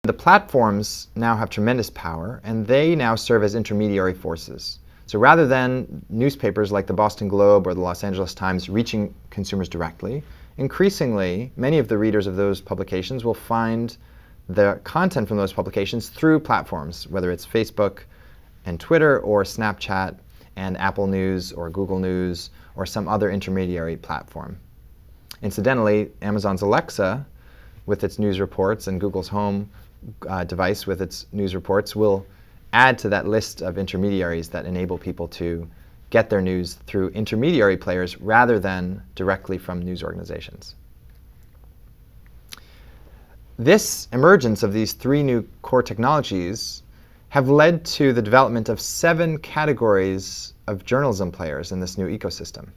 The platforms now have tremendous power, and they now serve as intermediary forces. So rather than newspapers like the Boston Globe or the Los Angeles Times reaching consumers directly, increasingly, many of the readers of those publications will find the content from those publications through platforms, whether it's Facebook and Twitter or Snapchat and Apple News or Google News or some other intermediary platform. Incidentally, Amazon's Alexa, with its news reports, and Google's Home device with its news reports will add to that list of intermediaries that enable people to get their news through intermediary players rather than directly from news organizations. This emergence of these three new core technologies have led to the development of 7 categories of journalism players in this new ecosystem.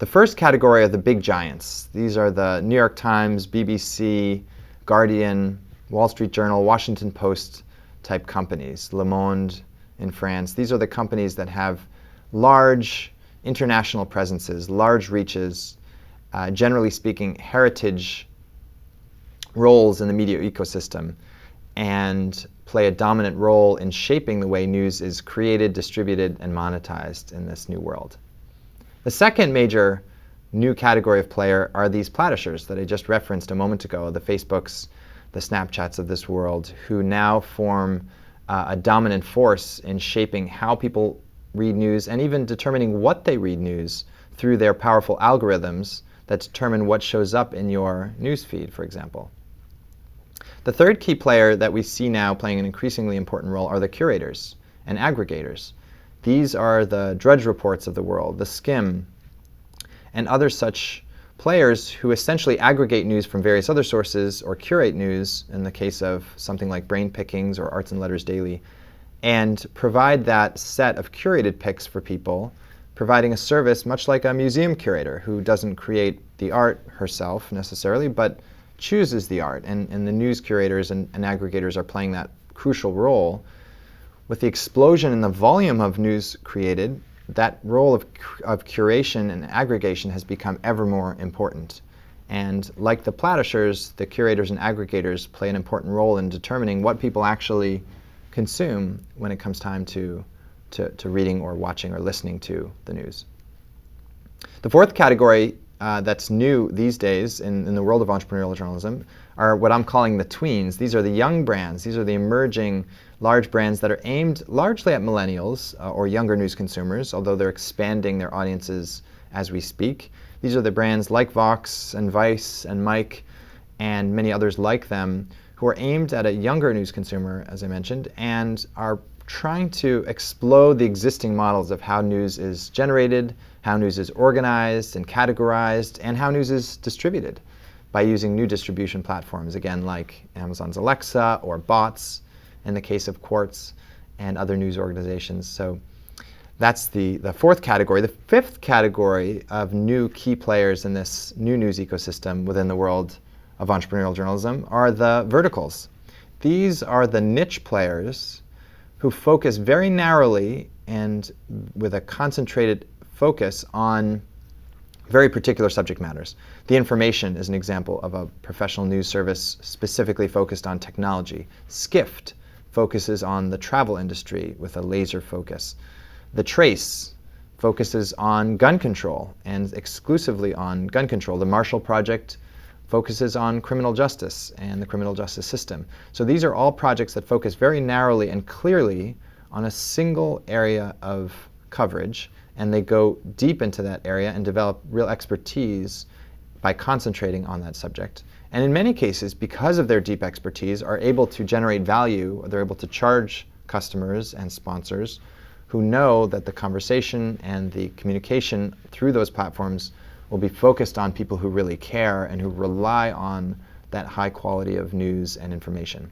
The first category are the big giants. These are the New York Times, BBC, Guardian, Wall Street Journal, Washington Post type companies, Le Monde in France. These are the companies that have large international presences, large reaches, generally speaking, heritage roles in the media ecosystem, and play a dominant role in shaping the way news is created, distributed, and monetized in this new world. The second major new category of player are these platishers that I just referenced a moment ago, the Facebooks, the Snapchats of this world, who now form a dominant force in shaping how people read news and even determining what they read news through their powerful algorithms that determine what shows up in your news feed, for example. The third key player that we see now playing an increasingly important role are the curators and aggregators. These are the Drudge Reports of the world, the Skim, and other such players who essentially aggregate news from various other sources or curate news, in the case of something like Brain Pickings or Arts and Letters Daily, and provide that set of curated picks for people, providing a service much like a museum curator who doesn't create the art herself necessarily, but chooses the art. And the news curators and aggregators are playing that crucial role. With the explosion in the volume of news created, that role of curation and aggregation has become ever more important. And like the platishers, the curators and aggregators play an important role in determining what people actually consume when it comes time to reading or watching or listening to the news. The fourth category that's new these days in the world of entrepreneurial journalism are what I'm calling the tweens. These are the young brands. These are the emerging large brands that are aimed largely at millennials or younger news consumers, although they're expanding their audiences as we speak. These are the brands like Vox and Vice and Mike and many others like them who are aimed at a younger news consumer, as I mentioned, and are trying to explode the existing models of how news is generated, how news is organized and categorized, and how news is distributed by using new distribution platforms, again, like Amazon's Alexa or bots in the case of Quartz and other news organizations. So that's the fourth category. The fifth category of new key players in this new news ecosystem within the world of entrepreneurial journalism are the verticals. These are the niche players who focus very narrowly and with a concentrated focus on very particular subject matters. The Information is an example of a professional news service specifically focused on technology. Skift focuses on the travel industry with a laser focus. The Trace focuses on gun control and exclusively on gun control. The Marshall Project focuses on criminal justice and the criminal justice system. So these are all projects that focus very narrowly and clearly on a single area of coverage, and they go deep into that area and develop real expertise by concentrating on that subject. And in many cases, because of their deep expertise, are able to generate value, or they're able to charge customers and sponsors who know that the conversation and the communication through those platforms will be focused on people who really care and who rely on that high quality of news and information.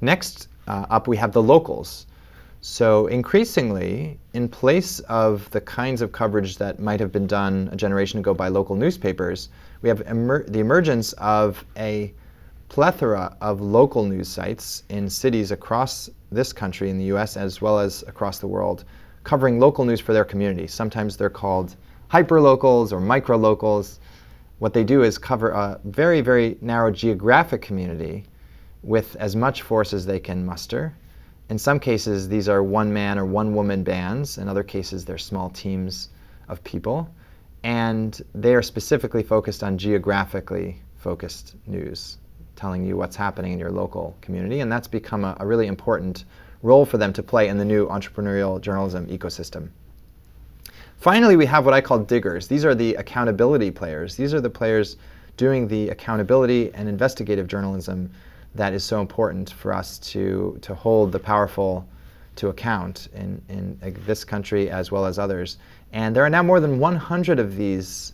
Next up, we have the locals. So increasingly, in place of the kinds of coverage that might have been done a generation ago by local newspapers, we have the emergence of a plethora of local news sites in cities across this country, in the US, as well as across the world, covering local news for their community. Sometimes they're called hyperlocals or microlocals. What they do is cover a very, very narrow geographic community with as much force as they can muster. In some cases, these are one-man or one-woman bands. In other cases, they're small teams of people. And they are specifically focused on geographically focused news, telling you what's happening in your local community. And that's become a really important role for them to play in the new entrepreneurial journalism ecosystem. Finally, we have what I call diggers. These are the accountability players. These are the players doing the accountability and investigative journalism that is so important for us to hold the powerful to account in this country as well as others. And there are now more than 100 of these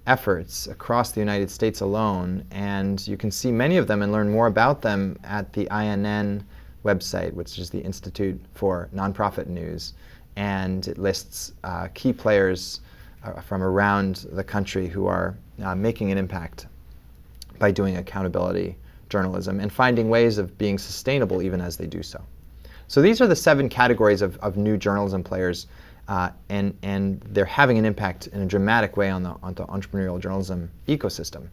efforts across the United States alone, and you can see many of them and learn more about them at the INN website, which is the Institute for Nonprofit News, and it lists key players from around the country who are making an impact by doing accountability journalism and finding ways of being sustainable even as they do so. So these are the 7 categories of new journalism players, and they're having an impact in a dramatic way on the entrepreneurial journalism ecosystem.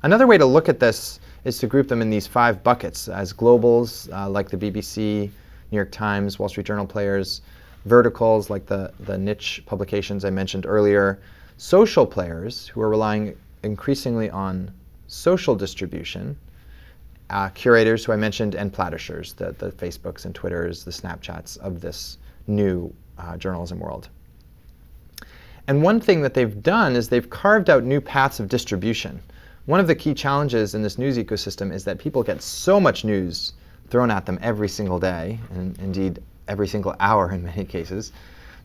Another way to look at this is to group them in these 5 buckets as globals, like the BBC, New York Times, Wall Street Journal players, verticals like the niche publications I mentioned earlier, social players who are relying increasingly on social distribution, curators who I mentioned, and platishers, the Facebooks and Twitters, the Snapchats of this new journalism world. And one thing that they've done is they've carved out new paths of distribution. One of the key challenges in this news ecosystem is that people get so much news thrown at them every single day, and indeed every single hour in many cases,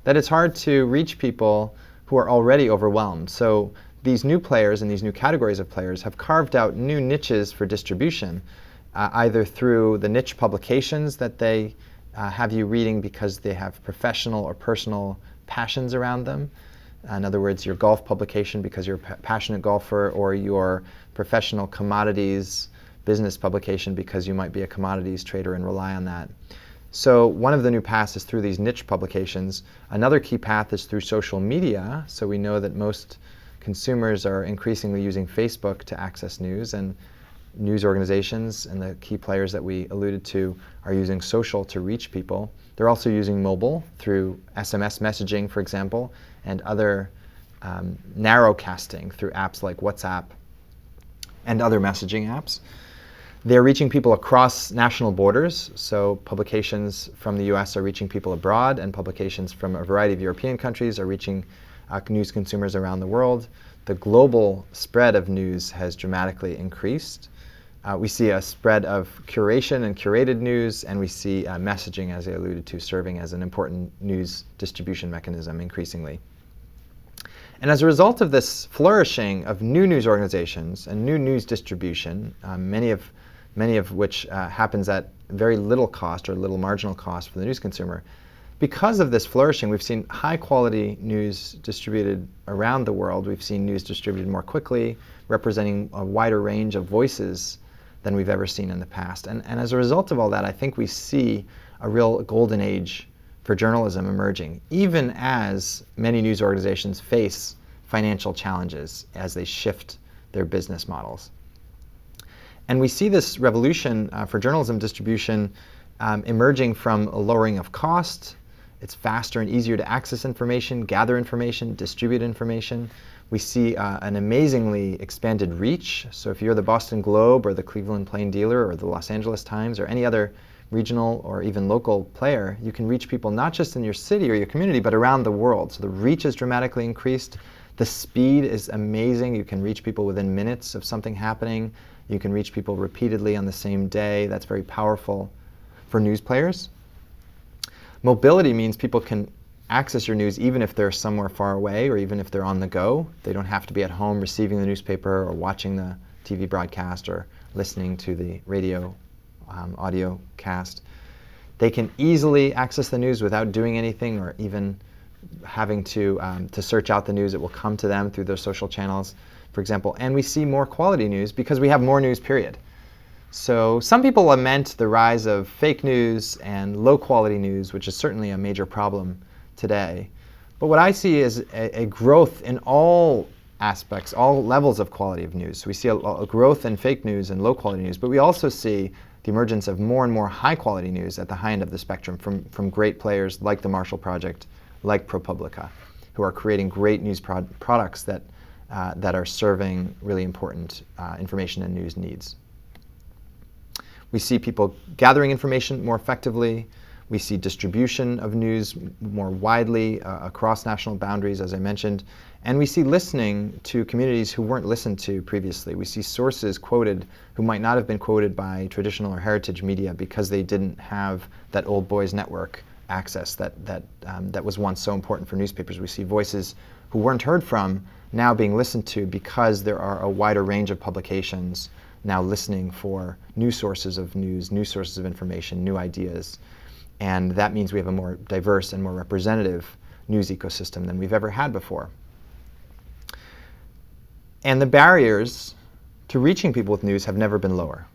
that it's hard to reach people who are already overwhelmed. So these new players and these new categories of players have carved out new niches for distribution, either through the niche publications that they have you reading because they have professional or personal passions around them. In other words, your golf publication because you're a passionate golfer, or your professional commodities business publication because you might be a commodities trader and rely on that. So one of the new paths is through these niche publications. Another key path is through social media. So we know that most consumers are increasingly using Facebook to access news, and news organizations and the key players that we alluded to are using social to reach people. They're also using mobile through SMS messaging, for example, and other narrowcasting through apps like WhatsApp and other messaging apps. They're reaching people across national borders, so publications from the US are reaching people abroad, and publications from a variety of European countries are reaching news consumers around the world. The global spread of news has dramatically increased. We see a spread of curation and curated news, and we see messaging, as I alluded to, serving as an important news distribution mechanism increasingly. And as a result of this flourishing of new news organizations and new news distribution, many of which happens at very little cost or little marginal cost for the news consumer, because of this flourishing, we've seen high-quality news distributed around the world. We've seen news distributed more quickly, representing a wider range of voices than we've ever seen in the past. And as a result of all that, I think we see a real golden age for journalism emerging, even as many news organizations face financial challenges as they shift their business models. And we see this revolution for journalism distribution emerging from a lowering of cost. It's faster and easier to access information, gather information, distribute information. We see an amazingly expanded reach. So if you're the Boston Globe or the Cleveland Plain Dealer or the Los Angeles Times or any other regional or even local player, you can reach people not just in your city or your community, but around the world. So the reach is dramatically increased. The speed is amazing. You can reach people within minutes of something happening. You can reach people repeatedly on the same day. That's very powerful for news players. Mobility means people can access your news even if they're somewhere far away or even if they're on the go. They don't have to be at home receiving the newspaper or watching the TV broadcast or listening to the radio audio cast. They can easily access the news without doing anything or even having to search out the news. It will come to them through their social channels, for example. And we see more quality news because we have more news, period. So some people lament the rise of fake news and low-quality news, which is certainly a major problem today. But what I see is a growth in all aspects, all levels of quality of news. So we see a growth in fake news and low quality news, but we also see the emergence of more and more high quality news at the high end of the spectrum from great players like the Marshall Project, like ProPublica, who are creating great news products that are serving really important information and news needs. We see people gathering information more effectively. We see distribution of news more widely across national boundaries, as I mentioned. And we see listening to communities who weren't listened to previously. We see sources quoted who might not have been quoted by traditional or heritage media because they didn't have that old boys network access that was once so important for newspapers. We see voices who weren't heard from now being listened to because there are a wider range of publications now listening for new sources of news, new sources of information, new ideas. And that means we have a more diverse and more representative news ecosystem than we've ever had before. And the barriers to reaching people with news have never been lower.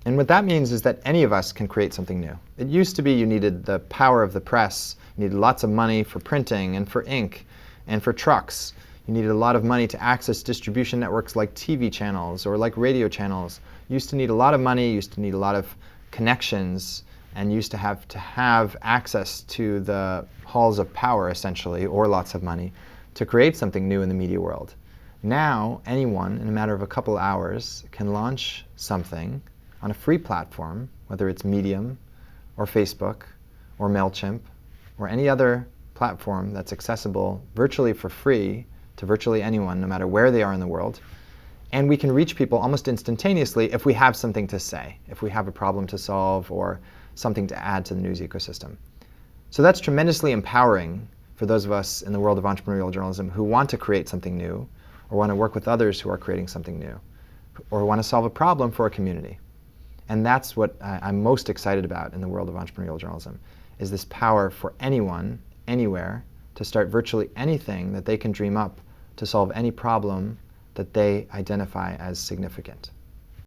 And what that means is that any of us can create something new. It used to be you needed the power of the press, you needed lots of money for printing and for ink and for trucks. You needed a lot of money to access distribution networks like TV channels or like radio channels. You used to need a lot of money, you used to need a lot of connections, and used to have access to the halls of power, essentially, or lots of money, to create something new in the media world. Now, anyone, in a matter of a couple hours, can launch something on a free platform, whether it's Medium, or Facebook, or MailChimp, or any other platform that's accessible virtually for free to virtually anyone, no matter where they are in the world. And we can reach people almost instantaneously if we have something to say, if we have a problem to solve, or something to add to the news ecosystem. So that's tremendously empowering for those of us in the world of entrepreneurial journalism who want to create something new, or want to work with others who are creating something new, or want to solve a problem for a community. And that's what I'm most excited about in the world of entrepreneurial journalism, is this power for anyone, anywhere, to start virtually anything that they can dream up to solve any problem that they identify as significant.